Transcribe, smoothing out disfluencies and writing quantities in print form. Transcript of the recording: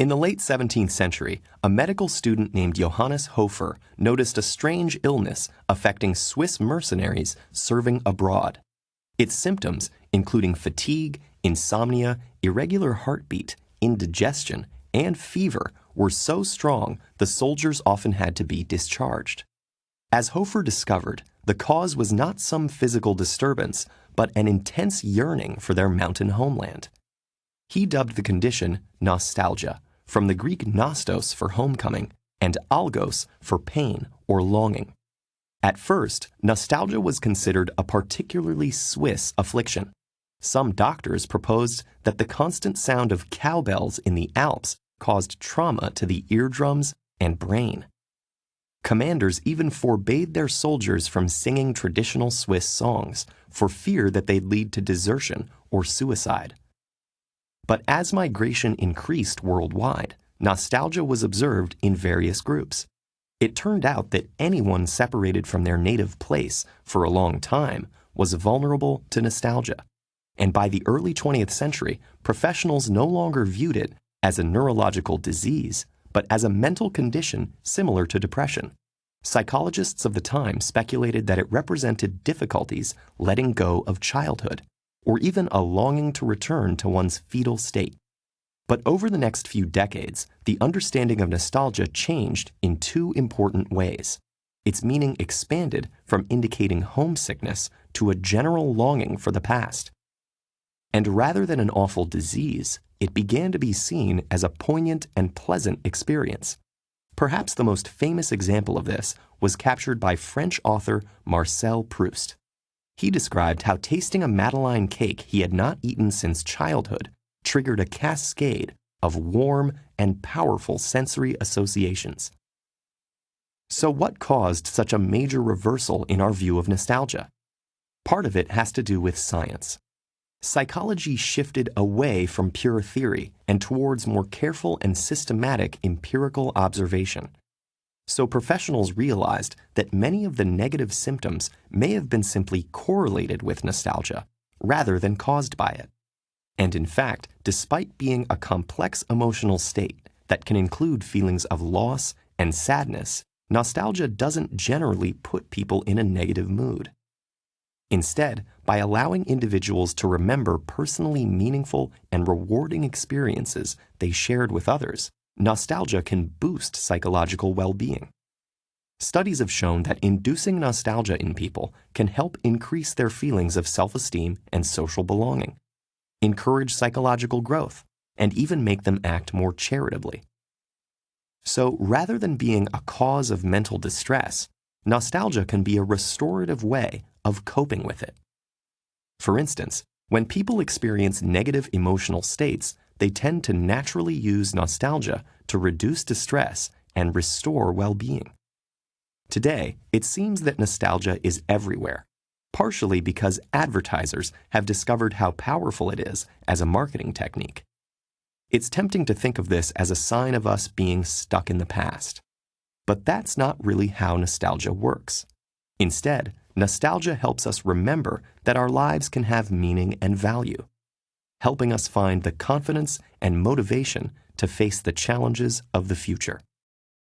In the late 17th century, a medical student named Johannes Hofer noticed a strange illness affecting Swiss mercenaries serving abroad. Its symptoms, including fatigue, insomnia, irregular heartbeat, indigestion, and fever, were so strong the soldiers often had to be discharged. As Hofer discovered, the cause was not some physical disturbance, but an intense yearning for their mountain homeland. He dubbed the condition nostalgia, from the Greek nostos for homecoming and algos for pain or longing. At first, nostalgia was considered a particularly Swiss affliction. Some doctors proposed that the constant sound of cowbells in the Alps caused trauma to the eardrums and brain. Commanders even forbade their soldiers from singing traditional Swiss songs for fear that they'd lead to desertion or suicide. But as migration increased worldwide, nostalgia was observed in various groups. It turned out that anyone separated from their native place for a long time was vulnerable to nostalgia. And by the early 20th century, professionals no longer viewed it as a neurological disease, but as a mental condition similar to depression. Psychologists of the time speculated that it represented difficulties letting go of childhood, or even a longing to return to one's fetal state. But over the next few decades, the understanding of nostalgia changed in two important ways. Its meaning expanded from indicating homesickness to a general longing for the past. And rather than an awful disease, it began to be seen as a poignant and pleasant experience. Perhaps the most famous example of this was captured by French author Marcel Proust. He described how tasting a Madeleine cake he had not eaten since childhood triggered a cascade of warm and powerful sensory associations. So what caused such a major reversal in our view of nostalgia? Part of it has to do with science. Psychology shifted away from pure theory and towards more careful and systematic empirical observation. So professionals realized that many of the negative symptoms may have been simply correlated with nostalgia, rather than caused by it. And in fact, despite being a complex emotional state that can include feelings of loss and sadness, nostalgia doesn't generally put people in a negative mood. Instead, by allowing individuals to remember personally meaningful and rewarding experiences they shared with others, nostalgia can boost psychological well-being. Studies have shown that inducing nostalgia in people can help increase their feelings of self-esteem and social belonging, encourage psychological growth, and even make them act more charitably. So rather than being a cause of mental distress, nostalgia can be a restorative way of coping with it. For instance, when people experience negative emotional states, they tend to naturally use nostalgia to reduce distress and restore well-being. Today, it seems that nostalgia is everywhere, partially because advertisers have discovered how powerful it is as a marketing technique. It's tempting to think of this as a sign of us being stuck in the past. But that's not really how nostalgia works. Instead, nostalgia helps us remember that our lives can have meaning and value, helping us find the confidence and motivation to face the challenges of the future.